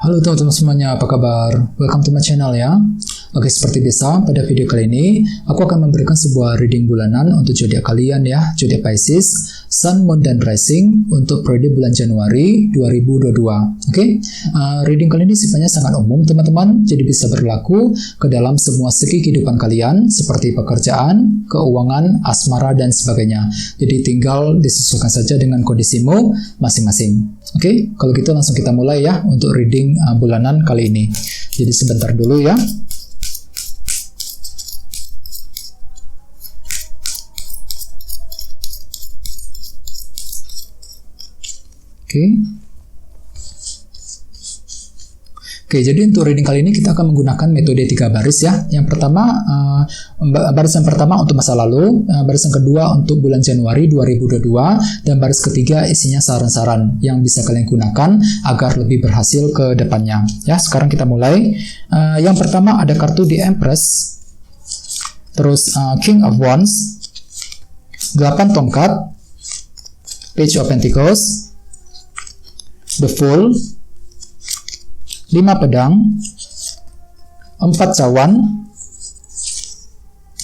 Halo teman-teman semuanya, apa kabar? Welcome to my channel ya. Oke, seperti biasa, pada video kali ini, aku akan memberikan sebuah reading bulanan untuk zodiak kalian ya, zodiak Pisces, Sun, Moon, dan Rising untuk periode bulan Januari 2022. Oke, reading kali ini sifatnya sangat umum teman-teman, jadi bisa berlaku ke dalam semua segi kehidupan kalian, seperti pekerjaan, keuangan, asmara, dan sebagainya. Jadi tinggal disesuaikan saja dengan kondisimu masing-masing. Oke, kalau gitu langsung kita mulai ya untuk reading bulanan kali ini. Jadi sebentar dulu ya. Oke, jadi untuk reading kali ini kita akan menggunakan metode 3 baris ya. Yang pertama, barisan pertama untuk masa lalu, barisan kedua untuk bulan Januari 2022, dan baris ketiga isinya saran-saran yang bisa kalian gunakan agar lebih berhasil ke depannya. Ya, sekarang kita mulai. Yang pertama ada kartu The Empress, terus King of Wands, 8 tongkat, Page of Pentacles, The Fool, 5 pedang, 4 cawan,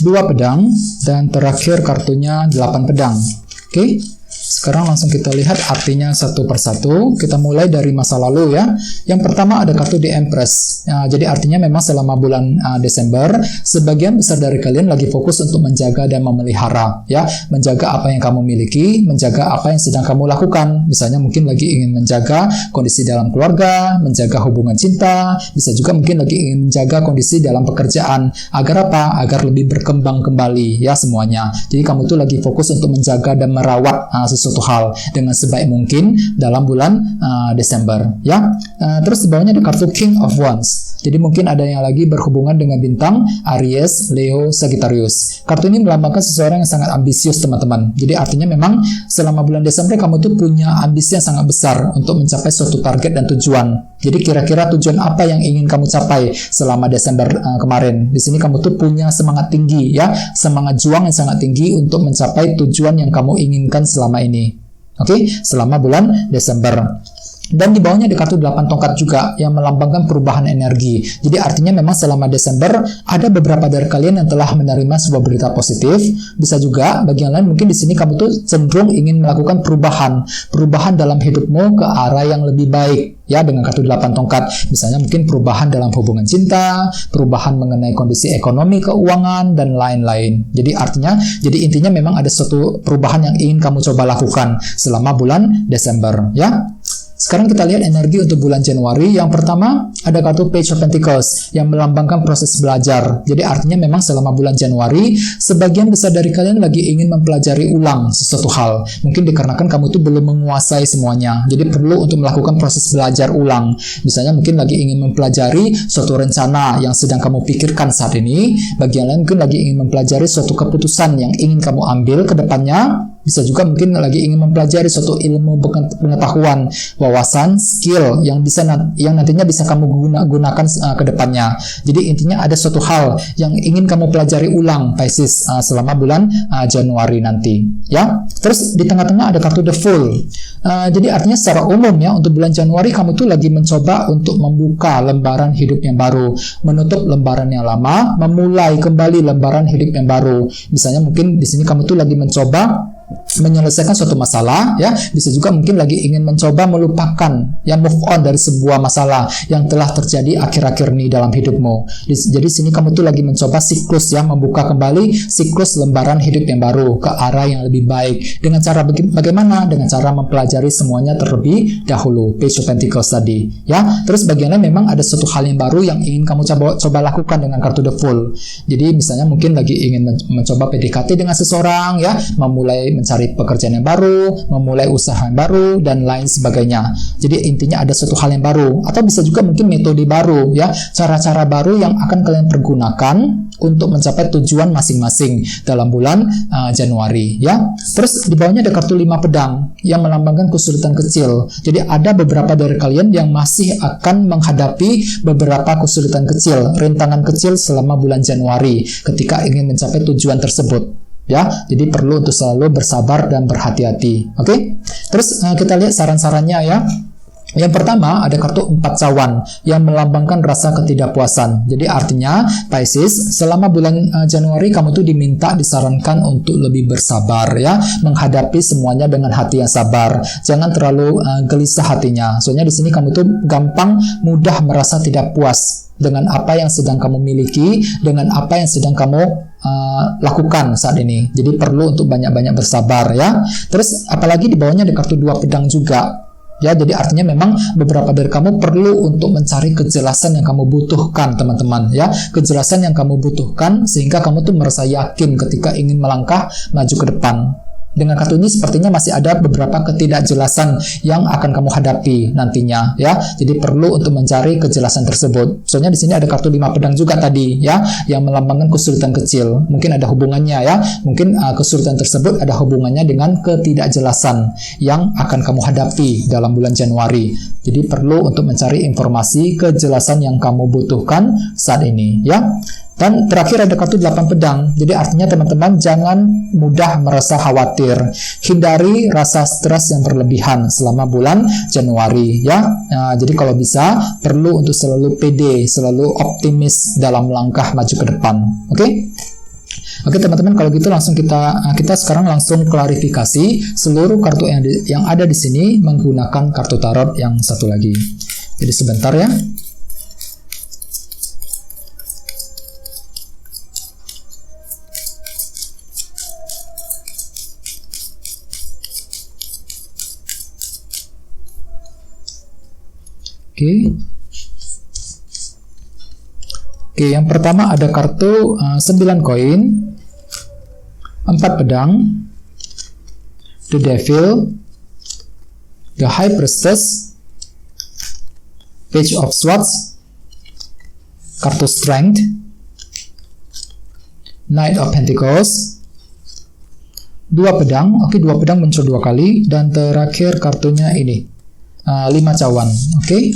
2 pedang, dan terakhir kartunya 8 pedang. Oke, sekarang langsung kita lihat artinya satu persatu. Kita mulai dari masa lalu ya. Yang pertama ada kartu The Empress. Jadi artinya memang selama bulan Desember, sebagian besar dari kalian lagi fokus untuk menjaga dan memelihara ya, menjaga apa yang kamu miliki, menjaga apa yang sedang kamu lakukan. Misalnya mungkin lagi ingin menjaga kondisi dalam keluarga, menjaga hubungan cinta, bisa juga mungkin lagi ingin menjaga kondisi dalam pekerjaan. Agar apa? Agar lebih berkembang kembali ya semuanya. Jadi kamu tuh lagi fokus untuk menjaga dan merawat sesuatu hal dengan sebaik mungkin dalam bulan Desember ya. Terus di bawahnya ada kartu King of Wands. Jadi mungkin ada yang lagi berhubungan dengan bintang Aries, Leo, Sagittarius. Kartu ini melambangkan seseorang yang sangat ambisius teman-teman. Jadi artinya memang selama bulan Desember kamu tuh punya ambisi yang sangat besar untuk mencapai suatu target dan tujuan. Jadi kira-kira tujuan apa yang ingin kamu capai selama Desember kemarin? Di sini kamu tuh punya semangat tinggi ya, semangat juang yang sangat tinggi untuk mencapai tujuan yang kamu inginkan selama ini. Oke, selama bulan Desember. Dan di bawahnya ada kartu 8 tongkat juga yang melambangkan perubahan energi. Jadi artinya memang selama Desember ada beberapa dari kalian yang telah menerima sebuah berita positif. Bisa juga bagi yang lain mungkin di sini kamu tuh cenderung ingin melakukan perubahan dalam hidupmu ke arah yang lebih baik. Ya, dengan kartu 8 tongkat. Misalnya mungkin perubahan dalam hubungan cinta, perubahan mengenai kondisi ekonomi, keuangan, dan lain-lain. Jadi artinya, jadi intinya memang ada suatu perubahan yang ingin kamu coba lakukan selama bulan Desember. Ya. Sekarang kita lihat energi untuk bulan Januari. Yang pertama ada kartu Page of Pentacles yang melambangkan proses belajar. Jadi artinya memang selama bulan Januari sebagian besar dari kalian lagi ingin mempelajari ulang sesuatu hal. Mungkin dikarenakan kamu tuh belum menguasai semuanya. Jadi perlu untuk melakukan proses belajar ulang. Misalnya mungkin lagi ingin mempelajari suatu rencana yang sedang kamu pikirkan saat ini. Bagi yang lain mungkin lagi ingin mempelajari suatu keputusan yang ingin kamu ambil ke depannya. Bisa juga mungkin lagi ingin mempelajari suatu ilmu pengetahuan, wawasan, skill yang nantinya bisa kamu gunakan ke depannya. Jadi intinya ada suatu hal yang ingin kamu pelajari ulang Pisces selama bulan Januari nanti ya. Terus di tengah-tengah ada kartu The Fool. Jadi artinya secara umum ya untuk bulan Januari kamu tuh lagi mencoba untuk membuka lembaran hidup yang baru, menutup lembaran yang lama, memulai kembali lembaran hidup yang baru. Misalnya mungkin di sini kamu tuh lagi mencoba menyelesaikan suatu masalah ya, bisa juga mungkin lagi ingin mencoba melupakan ya, move on dari sebuah masalah yang telah terjadi akhir-akhir ini dalam hidupmu. Jadi sini kamu tuh lagi mencoba siklus ya, membuka kembali siklus lembaran hidup yang baru ke arah yang lebih baik. Dengan cara bagaimana? Dengan cara mempelajari semuanya terlebih dahulu. Page of Pentacles tadi ya. Terus bagiannya memang ada suatu hal yang baru yang ingin kamu coba lakukan dengan kartu The Fool. Jadi misalnya mungkin lagi ingin mencoba PDKT dengan seseorang ya, memulai mencari pekerjaan yang baru, memulai usaha yang baru, dan lain sebagainya. Jadi intinya ada suatu hal yang baru, atau bisa juga mungkin metode baru ya, cara-cara baru yang akan kalian pergunakan untuk mencapai tujuan masing-masing dalam bulan Januari ya. Terus di bawahnya ada kartu 5 pedang yang melambangkan kesulitan kecil. Jadi ada beberapa dari kalian yang masih akan menghadapi beberapa kesulitan kecil, rintangan kecil selama bulan Januari ketika ingin mencapai tujuan tersebut. Ya, jadi perlu untuk selalu bersabar dan berhati-hati. Oke? Terus kita lihat saran-sarannya ya. Yang pertama ada kartu 4 cawan yang melambangkan rasa ketidakpuasan. Jadi artinya Pisces, selama bulan Januari kamu tuh disarankan untuk lebih bersabar ya, menghadapi semuanya dengan hati yang sabar. Jangan terlalu gelisah hatinya. Soalnya di sini kamu tuh gampang mudah merasa tidak puas dengan apa yang sedang kamu miliki, dengan apa yang sedang kamu lakukan saat ini. Jadi perlu untuk banyak-banyak bersabar ya. Terus apalagi di bawahnya ada kartu 2 pedang juga. Ya, jadi artinya memang beberapa dari kamu perlu untuk mencari kejelasan yang kamu butuhkan, teman-teman, ya. Kejelasan yang kamu butuhkan sehingga kamu tuh merasa yakin ketika ingin melangkah maju ke depan. Dengan kartu ini sepertinya masih ada beberapa ketidakjelasan yang akan kamu hadapi nantinya, ya. Jadi perlu untuk mencari kejelasan tersebut. Soalnya di sini ada kartu 5 pedang juga tadi, ya, yang melambangkan kesulitan kecil. Mungkin ada hubungannya, ya. Mungkin kesulitan tersebut ada hubungannya dengan ketidakjelasan yang akan kamu hadapi dalam bulan Januari. Jadi perlu untuk mencari informasi kejelasan yang kamu butuhkan saat ini, ya. Dan terakhir ada kartu 8 pedang. Jadi artinya teman-teman jangan mudah merasa khawatir. Hindari rasa stres yang berlebihan selama bulan Januari, ya. Nah, jadi kalau bisa perlu untuk selalu pede, selalu optimis dalam langkah maju ke depan. Oke? Oke teman-teman, kalau gitu langsung kita sekarang langsung klarifikasi seluruh kartu yang ada di sini menggunakan kartu tarot yang satu lagi. Jadi sebentar ya. Oke, yang pertama ada kartu 9 koin, 4 pedang, The Devil, The High Priestess, Page of Swords, kartu Strength, Knight of Pentacles, 2 pedang. Oke, 2 pedang muncul 2 kali, dan terakhir kartunya ini 5 cawan. Oke.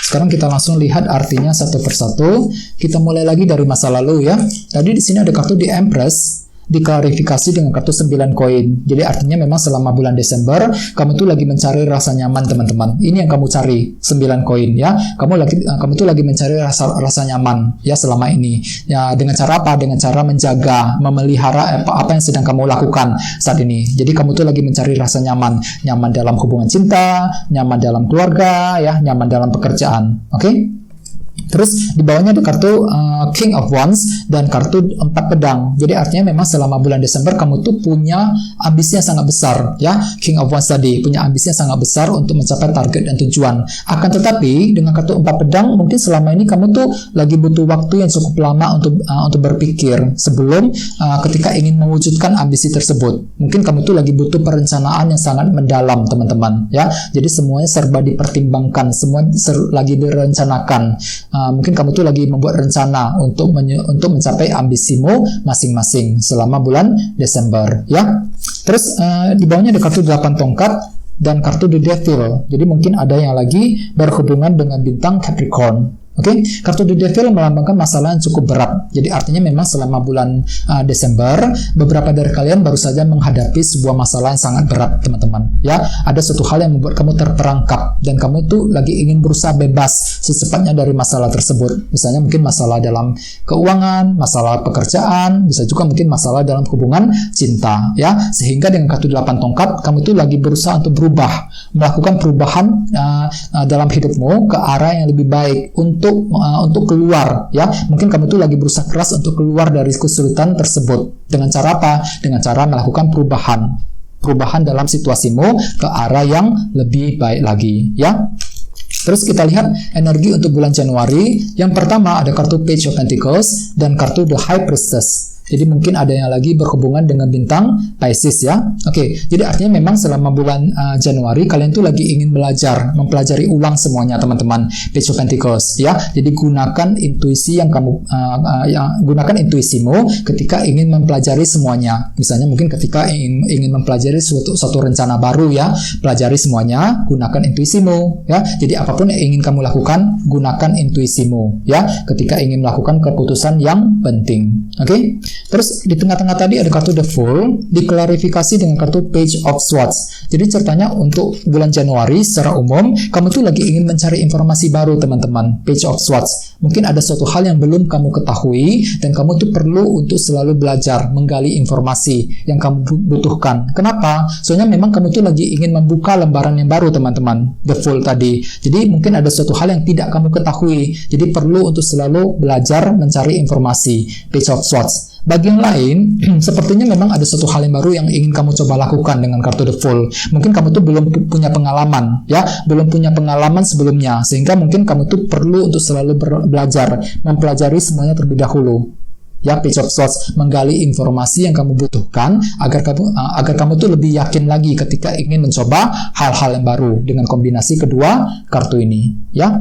Sekarang kita langsung lihat artinya satu persatu. Kita mulai lagi dari masa lalu ya. Tadi di sini ada kartu The Empress, diklarifikasi dengan kartu 9 koin. Jadi artinya memang selama bulan Desember kamu tuh lagi mencari rasa nyaman, teman-teman. Ini yang kamu cari, 9 koin ya. Kamu tuh lagi mencari rasa nyaman ya selama ini. Ya, dengan cara apa? Dengan cara menjaga, memelihara apa yang sedang kamu lakukan saat ini. Jadi kamu tuh lagi mencari rasa nyaman, nyaman dalam hubungan cinta, nyaman dalam keluarga ya, nyaman dalam pekerjaan. Oke? Terus di bawahnya ada kartu King of Wands dan kartu 4 pedang. Jadi artinya memang selama bulan Desember kamu tuh punya ambisinya sangat besar ya. King of Wands tadi punya ambisinya sangat besar untuk mencapai target dan tujuan. Akan tetapi dengan kartu 4 pedang mungkin selama ini kamu tuh lagi butuh waktu yang cukup lama untuk berpikir sebelum ketika ingin mewujudkan ambisi tersebut. Mungkin kamu tuh lagi butuh perencanaan yang sangat mendalam, teman-teman ya. Jadi semuanya serba dipertimbangkan, semua lagi direncanakan. Mungkin kamu tuh lagi membuat rencana untuk mencapai ambisimu masing-masing selama bulan Desember ya. Terus di bawahnya ada kartu 8 tongkat dan kartu The Devil. Jadi mungkin ada yang lagi berhubungan dengan bintang Capricorn. Oke, kartu The Devil melambangkan masalah yang cukup berat. Jadi artinya memang selama bulan Desember, beberapa dari kalian baru saja menghadapi sebuah masalah yang sangat berat, teman-teman. Ya, ada suatu hal yang membuat kamu terperangkap dan kamu tuh lagi ingin berusaha bebas secepatnya dari masalah tersebut. Misalnya mungkin masalah dalam keuangan, masalah pekerjaan, bisa juga mungkin masalah dalam hubungan cinta. Ya, sehingga dengan kartu 8 tongkat, kamu tuh lagi berusaha untuk berubah, melakukan perubahan dalam hidupmu ke arah yang lebih baik untuk keluar ya. Mungkin kamu tuh lagi berusaha keras untuk keluar dari kesulitan tersebut. Dengan cara apa? Dengan cara melakukan perubahan dalam situasimu ke arah yang lebih baik lagi ya. Terus kita lihat energi untuk bulan Januari. Yang pertama ada kartu Page of Pentacles dan kartu The High Priestess. Jadi mungkin ada yang lagi berhubungan dengan bintang Pisces ya. Oke, jadi artinya memang selama bulan Januari kalian tuh lagi ingin mempelajari ulang semuanya, teman-teman. Page of Pentacles ya. Jadi gunakan intuisi yang kamu gunakan intuisimu ketika ingin mempelajari semuanya. Misalnya mungkin ketika ingin mempelajari suatu rencana baru ya, pelajari semuanya, gunakan intuisimu ya. Jadi apapun yang ingin kamu lakukan, gunakan intuisimu ya ketika ingin melakukan keputusan yang penting. Oke? Terus di tengah-tengah tadi ada kartu The Fool, diklarifikasi dengan kartu Page of Swords. Jadi ceritanya untuk bulan Januari secara umum, kamu tuh lagi ingin mencari informasi baru teman-teman. Page of Swords. Mungkin ada suatu hal yang belum kamu ketahui dan kamu tuh perlu untuk selalu belajar, menggali informasi yang kamu butuhkan. Kenapa? Soalnya memang kamu tuh lagi ingin membuka lembaran yang baru teman-teman. The Fool tadi. Jadi mungkin ada suatu hal yang tidak kamu ketahui. Jadi perlu untuk selalu belajar mencari informasi. Page of Swords. Bagi yang lain, sepertinya memang ada suatu hal yang baru yang ingin kamu coba lakukan dengan kartu The Fool. Mungkin kamu tuh belum punya pengalaman, ya, belum punya pengalaman sebelumnya, sehingga mungkin kamu tuh perlu untuk selalu belajar, mempelajari semuanya terlebih dahulu. Ya, Page of Swords, menggali informasi yang kamu butuhkan agar kamu tuh lebih yakin lagi ketika ingin mencoba hal-hal yang baru dengan kombinasi kedua kartu ini, ya.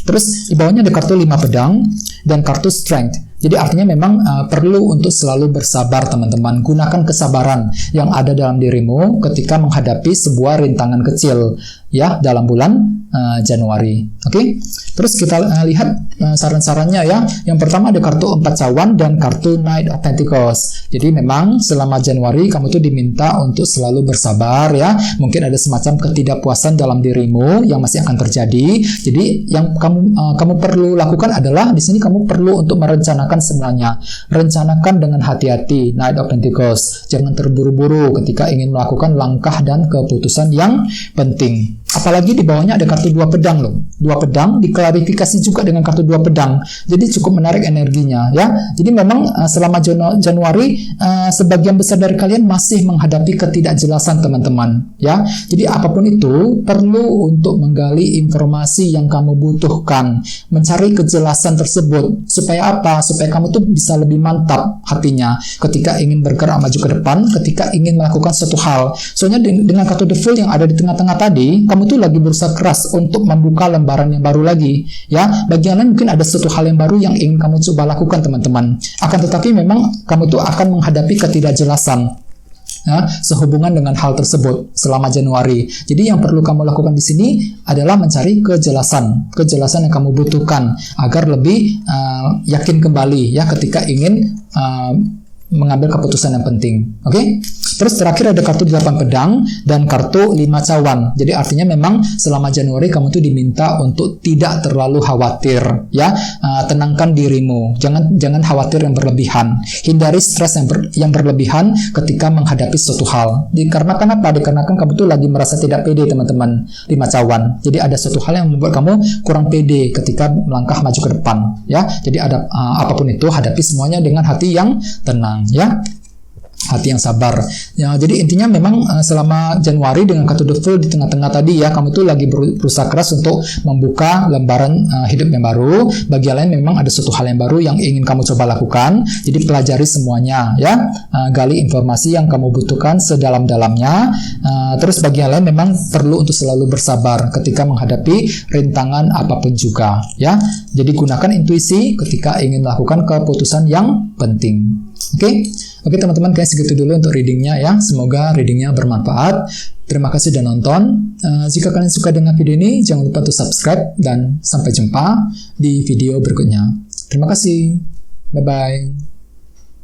Terus di bawahnya ada kartu 5 pedang dan kartu Strength. Jadi artinya memang perlu untuk selalu bersabar teman-teman. Gunakan kesabaran yang ada dalam dirimu ketika menghadapi sebuah rintangan kecil ya dalam bulan Januari. Oke? Terus kita lihat saran-sarannya ya. Yang pertama ada kartu 4 cawan dan kartu Knight of Pentacles. Jadi memang selama Januari kamu tuh diminta untuk selalu bersabar ya. Mungkin ada semacam ketidakpuasan dalam dirimu yang masih akan terjadi. Jadi yang kamu perlu lakukan adalah di sini kamu perlu untuk merencanakan semuanya. Rencanakan dengan hati-hati. Knight of Pentacles. Jangan terburu-buru ketika ingin melakukan langkah dan keputusan yang penting. Apalagi di bawahnya ada kartu 2 pedang loh. 2 pedang diklarifikasi juga dengan kartu 2 pedang. Jadi cukup menarik energinya ya. Jadi memang selama Januari sebagian besar dari kalian masih menghadapi ketidakjelasan teman-teman ya. Jadi apapun itu perlu untuk menggali informasi yang kamu butuhkan, mencari kejelasan tersebut. Supaya apa? Supaya kamu tuh bisa lebih mantap hatinya ketika ingin bergerak maju ke depan, ketika ingin melakukan suatu hal. Soalnya dengan kartu The Fool yang ada di tengah-tengah tadi, kamu tuh lagi berusaha keras untuk membuka lembaran yang baru lagi ya. Bagi yang lain mungkin ada suatu hal yang baru yang ingin kamu coba lakukan teman-teman. Akan tetapi memang kamu tuh akan menghadapi ketidakjelasan ya, sehubungan dengan hal tersebut selama Januari. Jadi yang perlu kamu lakukan di sini adalah mencari kejelasan yang kamu butuhkan agar lebih yakin kembali ya ketika ingin mengambil keputusan yang penting. Oke? Terus terakhir ada kartu 8 pedang dan kartu 5 cawan. Jadi artinya memang selama Januari kamu tuh diminta untuk tidak terlalu khawatir ya. Tenangkan dirimu. Jangan khawatir yang berlebihan. Hindari stres yang berlebihan ketika menghadapi suatu hal. Dikarenakan apa? Dikarenakan kamu tuh lagi merasa tidak pede teman-teman. 5 cawan. Jadi ada suatu hal yang membuat kamu kurang pede ketika melangkah maju ke depan ya. Jadi ada apapun itu hadapi semuanya dengan hati yang tenang ya. Hati yang sabar. Ya, jadi intinya memang selama Januari dengan kartu The Fool di tengah-tengah tadi ya, kamu tuh lagi berusaha keras untuk membuka lembaran hidup yang baru. Bagi yang lain memang ada suatu hal yang baru yang ingin kamu coba lakukan. Jadi pelajari semuanya ya. Gali informasi yang kamu butuhkan sedalam-dalamnya. Terus bagi yang lain memang perlu untuk selalu bersabar ketika menghadapi rintangan apapun juga ya. Jadi gunakan intuisi ketika ingin melakukan keputusan yang penting. Oke teman-teman, kayaknya segitu dulu untuk readingnya ya. Semoga readingnya bermanfaat. Terima kasih sudah nonton. Jika kalian suka dengan video ini, jangan lupa untuk subscribe dan sampai jumpa di video berikutnya. Terima kasih. Bye-bye.